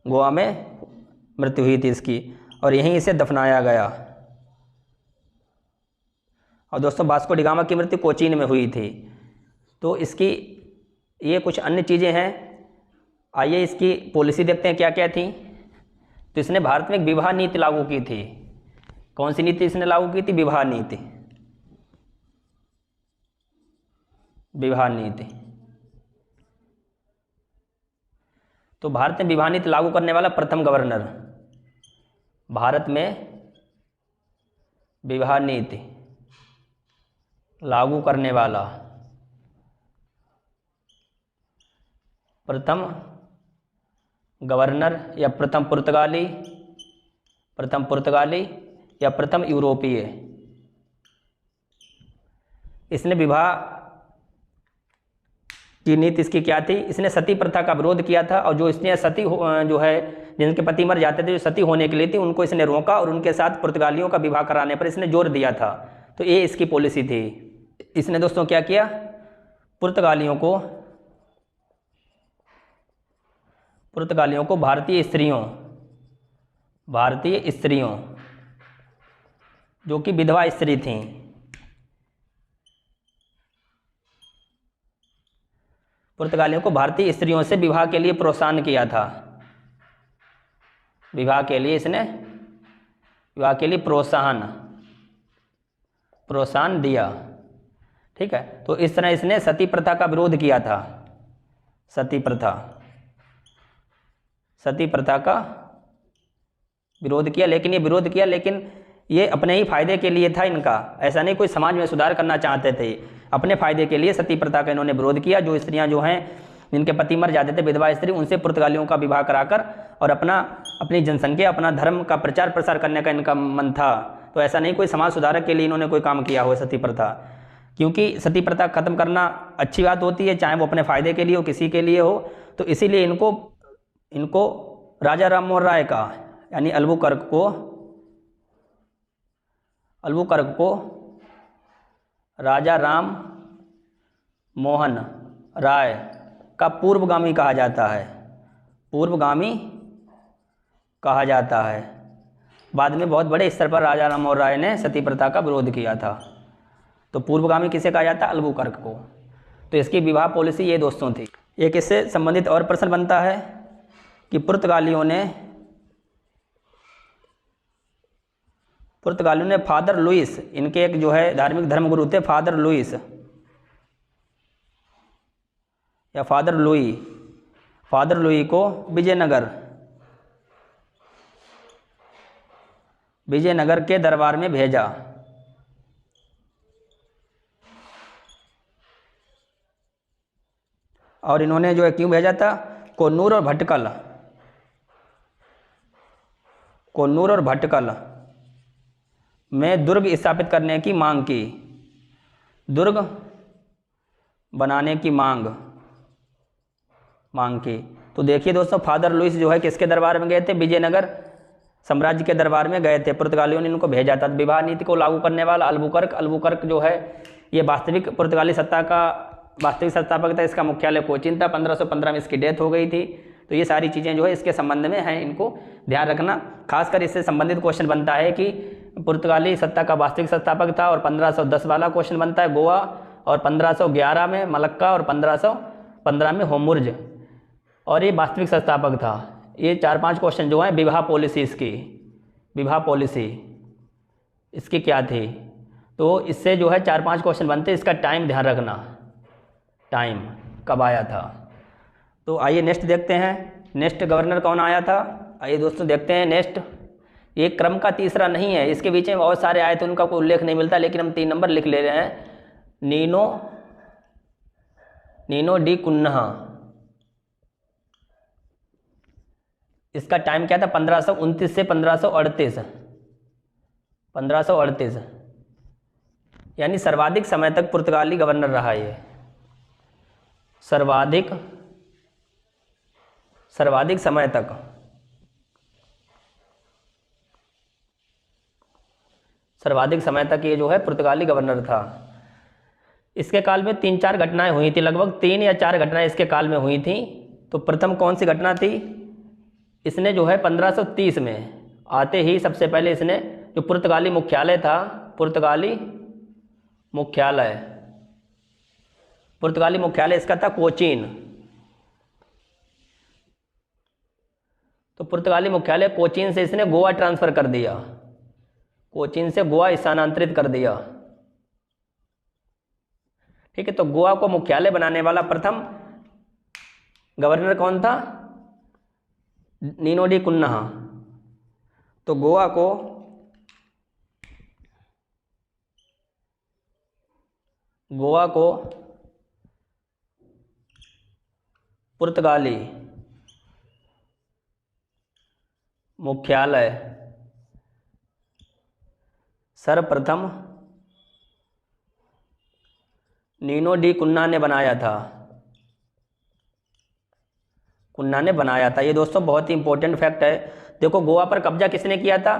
गोवा में मृत्यु हुई थी इसकी, और यहीं इसे दफनाया गया। और दोस्तों वास्को डी गामा की मृत्यु कोचीन में हुई थी। तो इसकी ये कुछ अन्य चीज़ें हैं। आइए इसकी पॉलिसी देखते हैं क्या क्या थी। तो इसने भारत में एक विवाह नीति लागू की थी। कौन सी नीति इसने लागू की थी? विवाह नीति, विवाह नीति। तो भारत में विवाह नीति लागू करने वाला प्रथम गवर्नर, भारत में विवाह नीति लागू करने वाला प्रथम गवर्नर या प्रथम पुर्तगाली या प्रथम यूरोपीय। इसने विवाह की नीति इसकी क्या थी? इसने सती प्रथा का विरोध किया था, और जो इसने सती जो है जिनके पति मर जाते थे, जो सती होने के लिए थी, उनको इसने रोका, और उनके साथ पुर्तगालियों का विवाह कराने पर इसने जोर दिया था। तो ये इसकी पॉलिसी थी। इसने दोस्तों क्या किया? पुर्तगालियों को भारतीय स्त्रियों जो कि विधवा स्त्री थीं, पुर्तगालियों को भारतीय स्त्रियों से विवाह के लिए प्रोत्साहन किया था। विवाह के लिए इसने प्रोत्साहन दिया। ठीक है। तो इस तरह इसने सती प्रथा का विरोध किया था। सती प्रथा का विरोध किया, लेकिन ये अपने ही फायदे के लिए था इनका। ऐसा नहीं कोई समाज में सुधार करना चाहते थे, अपने फायदे के लिए सती प्रथा का इन्होंने विरोध किया। जो स्त्रियां जो हैं जिनके पति मर जाते थे, विधवा स्त्री, उनसे पुर्तगालियों का विवाह कराकर और अपनी जनसंख्या, अपना धर्म का प्रचार प्रसार करने का इनका मन था। तो ऐसा नहीं कोई समाज सुधारक के लिए इन्होंने कोई काम किया हो सती प्रथा, क्योंकि सती प्रथा खत्म करना अच्छी बात होती है, चाहे वो अपने फायदे के लिए हो, किसी के लिए हो। तो इसीलिए इनको राजा राम मोहन राय का, यानी अल्बुकर्क को राजा राम मोहन राय का पूर्वगामी कहा जाता है। बाद में बहुत बड़े स्तर पर राजा राम मोहन राय ने सती प्रथा का विरोध किया था। तो पूर्वगामी किसे कहा जाता है? अल्बुकर्क को। तो इसकी विवाह पॉलिसी ये दोस्तों थी। एक इससे संबंधित और प्रश्न बनता है कि पुर्तगालियों ने फादर लुइस, इनके एक जो है धार्मिक धर्मगुरु थे फादर लुइस या फादर लुई को विजयनगर के दरबार में भेजा। और इन्होंने जो है क्यों भेजा था? कोन्नूर और भटकल में दुर्ग स्थापित करने की मांग की, दुर्ग बनाने की मांग की। तो देखिए दोस्तों, फादर लुइस जो है किसके दरबार में गए थे? विजयनगर साम्राज्य के दरबार में गए थे। पुर्तगालियों ने इनको भेजा था। विवाह नीति को लागू करने वाला अल्बुकर्क जो है ये वास्तविक पुर्तगाली सत्ता का वास्तविक संस्थापक था। इसका मुख्यालय कोचीन था। 1515 में इसकी डेथ हो गई थी। तो ये सारी चीज़ें जो है इसके संबंध में हैं, इनको ध्यान रखना। खासकर इससे संबंधित क्वेश्चन बनता है कि पुर्तगाली सत्ता का वास्तविक संस्थापक था, और 1510 वाला क्वेश्चन बनता है गोवा, और 1511 में मलक्का, और 1515 में होमुर्ज, और ये वास्तविक संस्थापक था। ये 4-5 क्वेश्चन जो हैं विवाह पॉलिसी इसकी क्या थी। तो इससे जो है 4-5 क्वेश्चन बनते हैं। इसका टाइम ध्यान रखना, टाइम कब आया था। तो आइए नेक्स्ट देखते हैं, नेक्स्ट गवर्नर कौन आया था। आइए दोस्तों देखते हैं नेक्स्ट ये क्रम का तीसरा नहीं है, इसके बीच में बहुत सारे आए थे, उनका कोई उल्लेख नहीं मिलता, लेकिन हम 3 नंबर लिख ले रहे हैं। नीनो डी कुन्हा, इसका टाइम क्या था? 1529 से 1538, 1538, यानी सर्वाधिक समय तक पुर्तगाली गवर्नर रहा ये, सर्वाधिक समय तक, सर्वाधिक समय तक ये जो है पुर्तगाली गवर्नर था। इसके काल में 3-4 घटनाएं हुई थी, लगभग 3 या 4 घटनाएं इसके काल में हुई थी। तो प्रथम कौन सी घटना थी? इसने जो है 1530 में आते ही सबसे पहले इसने जो पुर्तगाली मुख्यालय था, पुर्तगाली मुख्यालय इसका था कोचीन। तो पुर्तगाली मुख्यालय कोचीन से इसने गोवा ट्रांसफर कर दिया, कोचीन से गोवा स्थानांतरित कर दिया। ठीक है, तो गोवा को मुख्यालय बनाने वाला प्रथम गवर्नर कौन था? Nino de Cunha. तो गोवा को पुर्तगाली मुख्यालय सर्वप्रथम नीनो डी कुन्हा ने बनाया था। ये दोस्तों बहुत ही इंपॉर्टेंट फैक्ट है। देखो, गोवा पर कब्जा किसने किया था?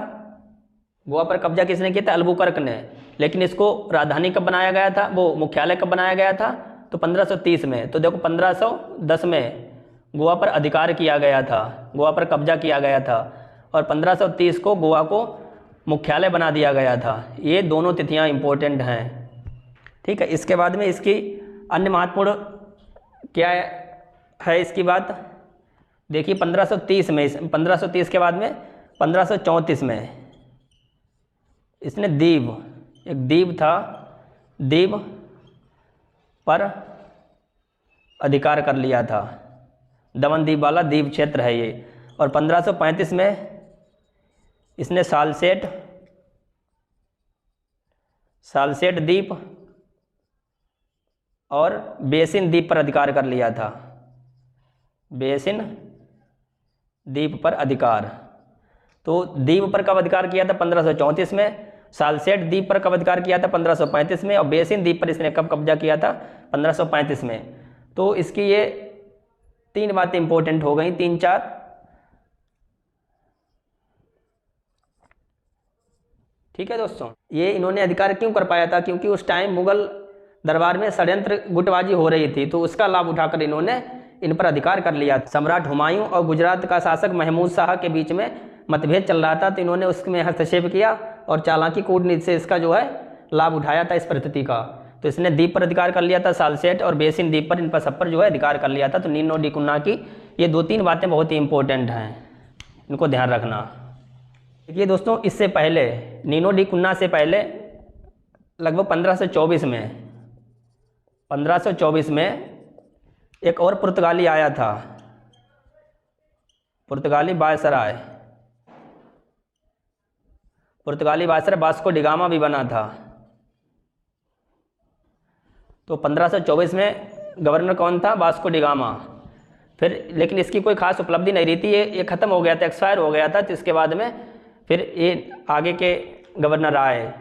अल्बुकर्क ने। लेकिन इसको राजधानी कब बनाया गया था, वो मुख्यालय कब बनाया गया था? तो 1530 में। तो देखो 1510 में गोवा पर अधिकार किया गया था, गोवा पर कब्जा किया गया था, और 1530 को गोवा को मुख्यालय बना दिया गया था। ये दोनों तिथियां इंपॉर्टेंट हैं। ठीक है, इसके बाद में इसकी अन्य महत्वपूर्ण क्या है इसकी बात देखिए। 1530 के बाद में 1534 में इसने एक द्वीप था, द्वीप पर अधिकार कर लिया था। दमन द्वीप वाला द्वीप क्षेत्र है ये। और 1535 में इसने सालसेट द्वीप और बेसिन द्वीप पर अधिकार कर लिया था। बेसिन द्वीप पर अधिकार। तो द्वीप पर कब अधिकार किया था? 1534 में। सालसेट द्वीप पर कब अधिकार किया था? 1535 में। और बेसिन द्वीप पर इसने कब कब्जा किया था? 1535 में। तो इसकी ये 3 बातें इंपॉर्टेंट हो गई, 3-4। ठीक है दोस्तों, ये इन्होंने अधिकार क्यों कर पाया था? क्योंकि उस टाइम मुगल दरबार में षड्यंत्र गुटबाजी हो रही थी, तो उसका लाभ उठाकर इन्होंने इन पर अधिकार कर लिया। सम्राट हुमायूं और गुजरात का शासक महमूद शाह के बीच में मतभेद चल रहा था, तो इन्होंने उसमें हस्तक्षेप किया और चालाकी कूटनीति से इसका जो है लाभ उठाया था, इस परिस्थिति का। तो इसने द्वीप पर अधिकार कर लिया था, सालसेट और बेसिन द्वीप पर, इन पर सब पर जो है अधिकार कर लिया था। तो नीनो डी कुन्हा की ये 2-3 बातें बहुत ही इंपॉर्टेंट हैं, इनको ध्यान रखना। देखिए दोस्तों, इससे पहले नीनो डी कुन्हा से पहले लगभग 1524 में एक और पुर्तगाली आया था, पुर्तगाली वायसराय वास्को डिगामा भी बना था। तो 1524 में गवर्नर कौन था? Vasco da Gama. फिर लेकिन इसकी कोई खास उपलब्धि नहीं रही थी, ये खत्म हो गया था, एक्सपायर हो गया था। तो इसके बाद में फिर ये आगे के गवर्नर आए।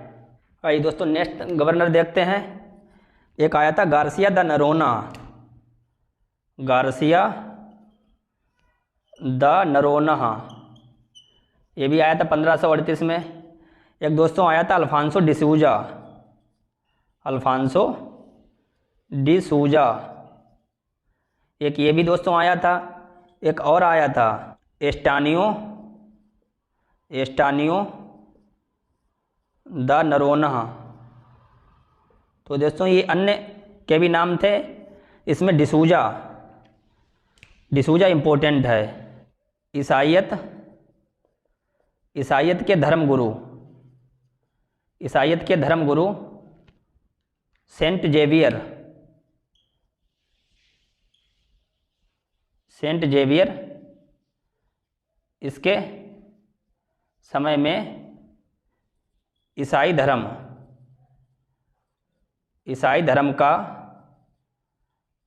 आइए दोस्तों, नेक्स्ट गवर्नर देखते हैं। एक आया था गार्सिया द नरोना, ये भी आया था 1538 में। एक दोस्तों आया था अल्फांसो डिसूजा, एक ये भी दोस्तों आया था। एक और आया था एस्टानियो द नरोना। तो दोस्तों ये अन्य के भी नाम थे, इसमें डिसूजा इंपॉर्टेंट है। ईसाइयत के धर्मगुरु सेंट जेवियर इसके समय में ईसाई धर्म का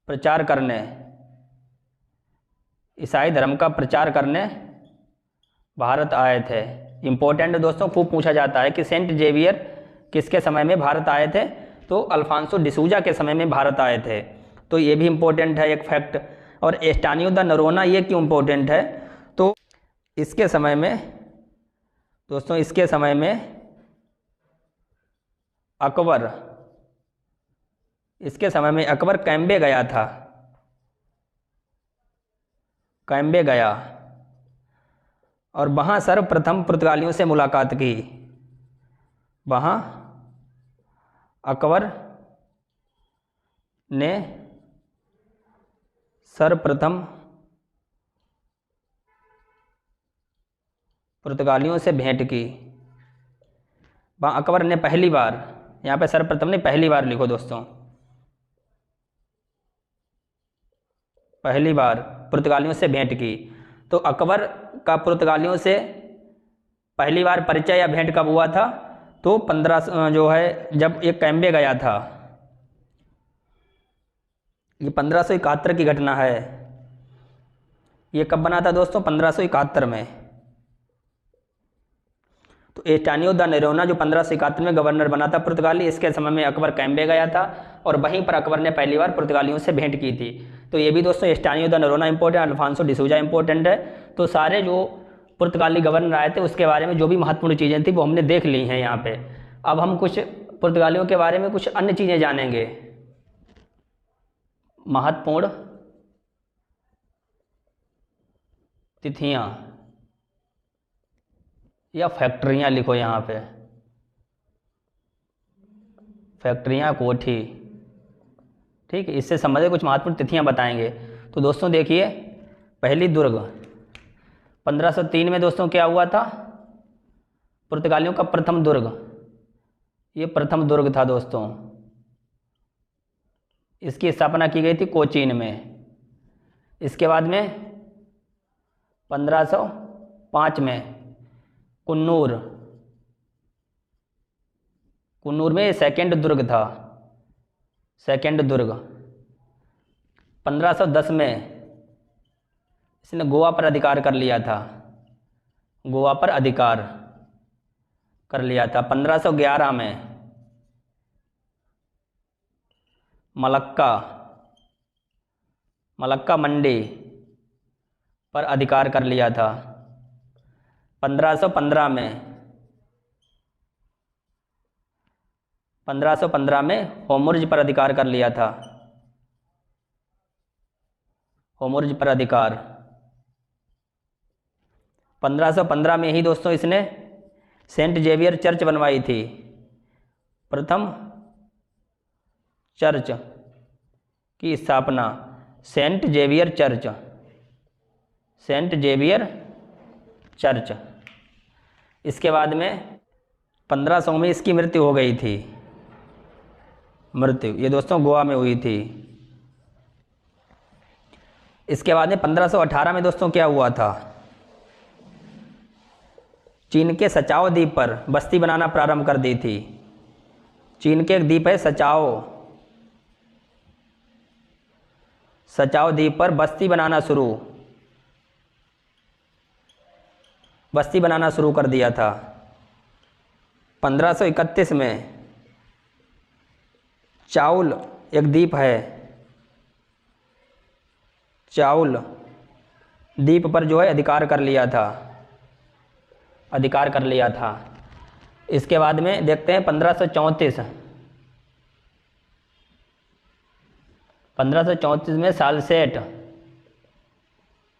प्रचार करने भारत आए थे। इम्पोर्टेंट दोस्तों, खूब पूछा जाता है कि सेंट जेवियर किसके समय में भारत आए थे, तो अल्फांसो डिसूजा के समय में भारत आए थे। तो ये भी इम्पोर्टेंट है एक फैक्ट। और एस्टानियो द नरोना ये क्यों इम्पोर्टेंट है, तो इसके समय में दोस्तों, अकबर कैम्बे गया और वहाँ सर्वप्रथम पुर्तगालियों से मुलाकात की। वहाँ अकबर ने सर्वप्रथम पुर्तगालियों से भेंट की। वहाँ अकबर ने पहली बार, यहाँ पे सर्वप्रथम ने पहली बार लिखो दोस्तों, पहली बार पुर्तगालियों से भेंट की। तो अकबर का पुर्तगालियों से पहली बार परिचय या भेंट कब हुआ था, तो 15 जो है जब ये कैम्बे गया था, ये 1571 की घटना है। ये कब बना था दोस्तों, 1571 में। तो एस्टानियो द नरोना जो 1571 में गवर्नर बना था पुर्तगाली, इसके समय में अकबर कैम्बे गया था और वहीं पर अकबर ने पहली बार पुर्तगालियों से भेंट की थी। तो ये भी दोस्तों एस्टानियो द नरोना इंपॉर्टेंट, अल्फांसो डिसूजा इंपॉर्टेंट है। तो सारे जो पुर्तगाली गवर्नर आए थे उसके बारे में जो भी महत्वपूर्ण चीज़ें थी वो हमने देख ली हैं यहाँ पे। अब हम कुछ पुर्तगालियों के बारे में कुछ अन्य चीज़ें जानेंगे। महत्वपूर्ण तिथियाँ या फैक्ट्रियाँ लिखो यहाँ पे, फैक्ट्रियाँ कोठी, ठीक है। इससे संबंधित कुछ महत्वपूर्ण तिथियाँ बताएंगे। तो दोस्तों देखिए, पहली दुर्ग 1503 में दोस्तों क्या हुआ था, पुर्तगालियों का प्रथम दुर्ग, ये प्रथम दुर्ग था दोस्तों। इसकी स्थापना की गई थी कोचीन में। इसके बाद में 1505 में कुन्नूर में सेकेंड दुर्ग था, सेकेंड दुर्ग। 1510 में इसने गोवा पर अधिकार कर लिया था, गोवा पर अधिकार कर लिया था। 1511 में मलक्का मंडी पर अधिकार कर लिया था। 1515 में होमुर्ज पर अधिकार कर लिया था, होमुर्ज पर अधिकार। 1515 में ही दोस्तों इसने सेंट जेवियर चर्च बनवाई थी, प्रथम चर्च की स्थापना, सेंट जेवियर चर्च। इसके बाद में 1500 में इसकी मृत्यु हो गई थी, ये दोस्तों गोवा में हुई थी। इसके बाद में 1518 में दोस्तों क्या हुआ था, चीन के सचाओ द्वीप पर बस्ती बनाना प्रारंभ कर दी थी। चीन के एक द्वीप है सचाओ द्वीप पर बस्ती बनाना शुरू कर दिया था। 1531 में चाउल एक द्वीप है, चाउल द्वीप पर जो है अधिकार कर लिया था। इसके बाद में देखते हैं 1534 में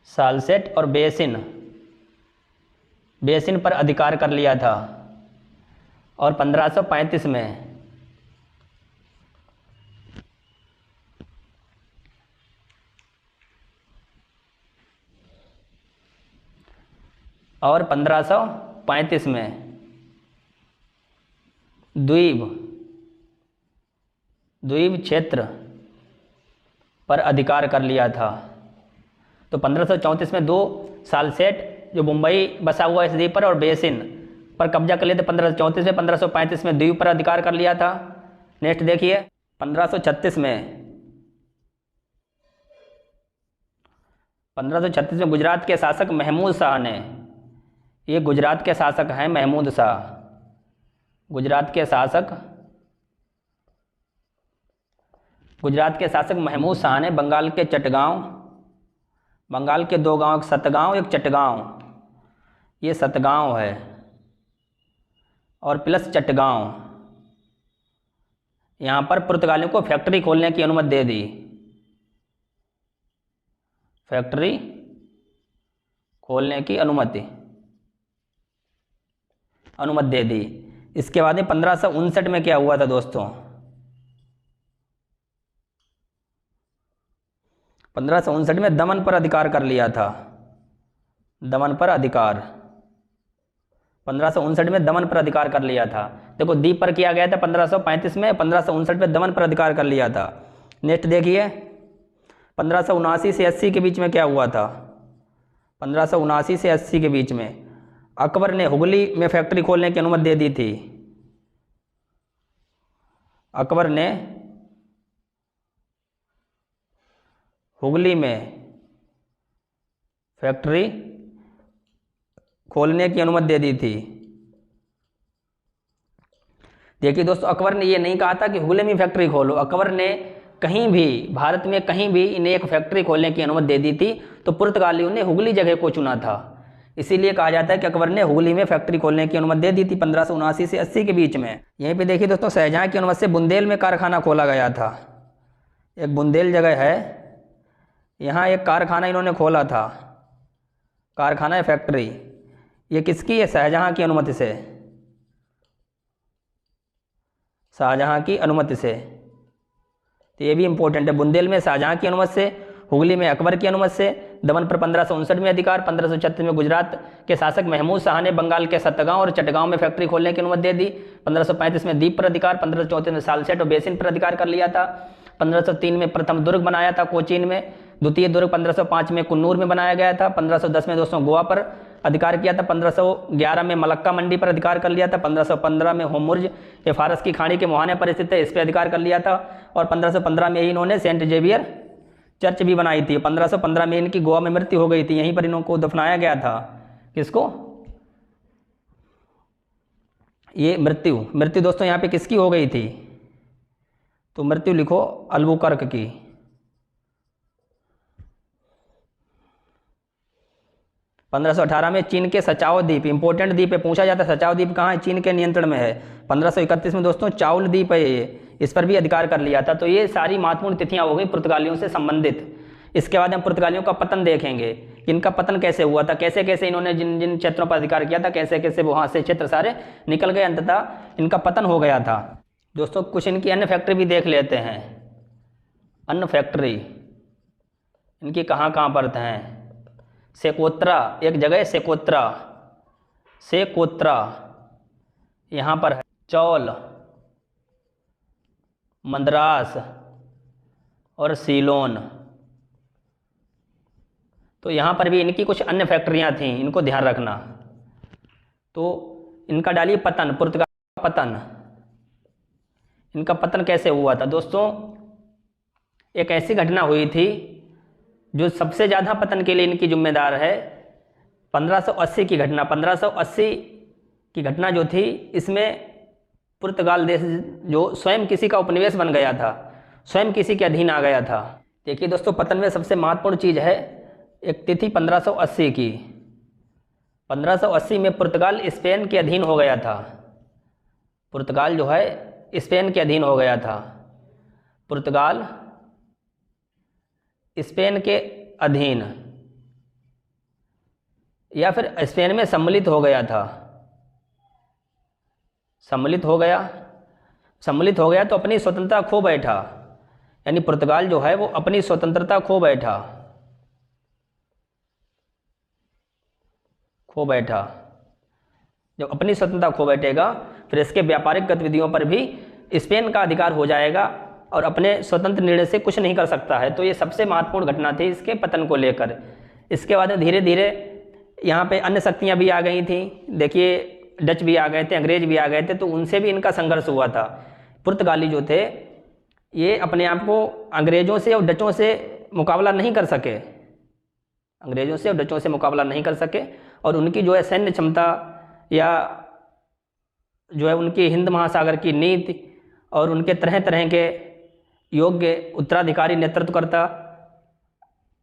सालसेट और बेसिन पर अधिकार कर लिया था। और 1535 में द्वीप क्षेत्र पर अधिकार कर लिया था। तो 1534 में 2 सालसेट जो मुंबई बसा हुआ इस द्वीप पर और बेसिन पर कब्जा कर लिए थे 1534 में। 1535 में द्वीप पर अधिकार कर लिया था। नेक्स्ट देखिए 1536 में गुजरात के शासक महमूद शाह ने, ये गुजरात के शासक हैं महमूद शाह, गुजरात के शासक महमूद शाह ने बंगाल के चटगांव, बंगाल के दो गांव, एक सतगांव एक चटगांव, ये सतगांव है और प्लस चटगांव, यहाँ पर पुर्तगालियों को फैक्ट्री खोलने की अनुमति दे दी, फैक्ट्री खोलने की अनुमति दे दी। इसके बाद में 1559 में क्या हुआ था दोस्तों, 1559 में दमन पर अधिकार कर लिया था, दमन पर अधिकार, 1559 में दमन पर अधिकार कर लिया था। देखो द्वीप पर किया गया था 1535 में, 1559 में दमन पर अधिकार कर लिया था। नेक्स्ट देखिए 1579 से 80 के बीच में क्या हुआ था, 1579 से 80 के बीच में अकबर ने हुगली में फैक्ट्री खोलने की अनुमति दे दी थी। अकबर ने हुगली में फैक्ट्री खोलने की अनुमति दे दी थी। देखिए दोस्तों, अकबर ने ये नहीं कहा था कि हुगली में फैक्ट्री खोलो, अकबर ने कहीं भी भारत में कहीं भी इन्हें एक फैक्ट्री खोलने की अनुमति दे दी थी, तो पुर्तगालियों ने हुगली जगह को चुना था। इसीलिए कहा जाता है कि अकबर ने हुगली में फैक्ट्री खोलने की अनुमति दे दी थी 1579 से 80 के बीच में। यहीं पे देखिए दोस्तों, शाहजहां की अनुमति से बुंदेल में कारखाना खोला गया था। एक बुंदेल जगह है, यहाँ एक कारखाना इन्होंने खोला था, कारखाना है फैक्ट्री। ये किसकी है, शाहजहां की अनुमति से, शाहजहां की अनुमति से। तो ये भी इंपॉर्टेंट है, बुंदेल में शाहजहां की अनुमति से, हुगली में अकबर की अनुमति से, दमन पर 1559 में अधिकार। 1536 में गुजरात के शासक महमूद शाह ने बंगाल के सतगांव और चटगांव में फैक्ट्री खोलने की अनुमति दे दी। 1535 में द्वीप पर अधिकार, 1534 में सालसेट और बेसिन पर अधिकार कर लिया था। 1503 में प्रथम दुर्ग बनाया था कोचीन में, द्वितीय दुर्ग 1505 में कुन्नूर में बनाया गया था। 1510 में दोस्तों गोवा पर अधिकार किया था। 1511 में मलक्का मंडी पर अधिकार कर लिया था। 1515 में होमुर्ज, ये फारस की खाड़ी के मुहाने पर स्थित है, इस पर अधिकार कर लिया था। और 1515 में ही इन्होंने सेंट जेवियर चर्च भी बनाई थी। 1515 में इनकी गोवा में मृत्यु हो गई थी, यहीं पर इनको दफनाया गया था। किसको, ये मृत्यु दोस्तों यहाँ पे किसकी हो गई थी, तो मृत्यु लिखो अल्बुकर्क की। 1518 में चीन के सचाओ द्वीप, इंपॉर्टेंट द्वीप है, पूछा जाता है सचाओ द्वीप कहाँ है, चीन के नियंत्रण में है। 1531 में दोस्तों चाउल द्वीप है ये, इस पर भी अधिकार कर लिया था। तो ये सारी महत्वपूर्ण तिथियां हो गई पुर्तगालियों से संबंधित। इसके बाद हम पुर्तगालियों का पतन देखेंगे, इनका पतन कैसे हुआ था, कैसे कैसे इन्होंने जिन जिन क्षेत्रों पर अधिकार किया था, कैसे कैसे वहाँ से क्षेत्र सारे निकल गए, अंततः इनका पतन हो गया था। दोस्तों कुछ इनकी अन्य फैक्ट्री भी देख लेते हैं। अन्य फैक्ट्री इनकी कहाँ कहाँ पर हैं, सेकोत्रा एक जगह है, सेकोत्रा यहाँ पर है, चौल, मद्रास और सीलोन। तो यहाँ पर भी इनकी कुछ अन्य फैक्ट्रियाँ थीं, इनको ध्यान रखना। तो इनका डालिए पतन, पुर्तगाल का पतन, इनका पतन कैसे हुआ था दोस्तों, एक ऐसी घटना हुई थी जो सबसे ज़्यादा पतन के लिए इनकी जिम्मेदार है। 1580 की घटना, 1580 की घटना जो थी, इसमें पुर्तगाल देश जो स्वयं किसी का उपनिवेश बन गया था, स्वयं किसी के अधीन आ गया था। देखिए दोस्तों, पतन में सबसे महत्वपूर्ण चीज़ है एक तिथि 1580 की। 1580 में पुर्तगाल स्पेन के अधीन हो गया था, पुर्तगाल जो है स्पेन के अधीन हो गया था, पुर्तगाल स्पेन के अधीन या फिर स्पेन में सम्मिलित हो गया था, सम्मिलित हो गया तो अपनी स्वतंत्रता खो बैठा, यानी पुर्तगाल जो है वो अपनी स्वतंत्रता खो बैठा। जब अपनी स्वतंत्रता खो बैठेगा फिर इसके व्यापारिक गतिविधियों पर भी स्पेन का अधिकार हो जाएगा और अपने स्वतंत्र निर्णय से कुछ नहीं कर सकता है। तो ये सबसे महत्वपूर्ण घटना थी इसके पतन को लेकर। इसके बाद में धीरे धीरे यहाँ पे अन्य शक्तियाँ भी आ गई थी। देखिए डच भी आ गए थे, अंग्रेज भी आ गए थे, तो उनसे भी इनका संघर्ष हुआ था। पुर्तगाली जो थे ये अपने आप को अंग्रेज़ों से और डचों से मुकाबला नहीं कर सके, अंग्रेज़ों से और डचों से मुकाबला नहीं कर सके, और उनकी जो है सैन्य क्षमता या जो है उनकी हिंद महासागर की नीति और उनके तरह तरह के योग्य उत्तराधिकारी नेतृत्वकर्ता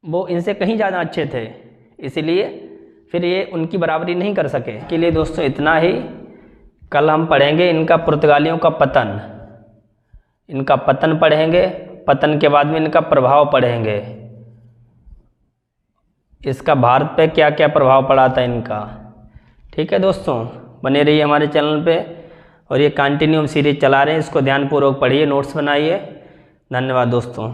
वो इनसे कहीं ज़्यादा अच्छे थे, इसीलिए फिर ये उनकी बराबरी नहीं कर सके। के लिए दोस्तों इतना ही। कल हम पढ़ेंगे इनका पुर्तगालियों का पतन, इनका पतन पढ़ेंगे, पतन के बाद में इनका प्रभाव पढ़ेंगे, इसका भारत पे क्या क्या प्रभाव पड़ा था इनका। ठीक है दोस्तों, बने रहिए हमारे चैनल पे, और ये कंटिन्यू सीरीज चला रहे हैं, इसको ध्यानपूर्वक पढ़िए, नोट्स बनाइए। धन्यवाद दोस्तों।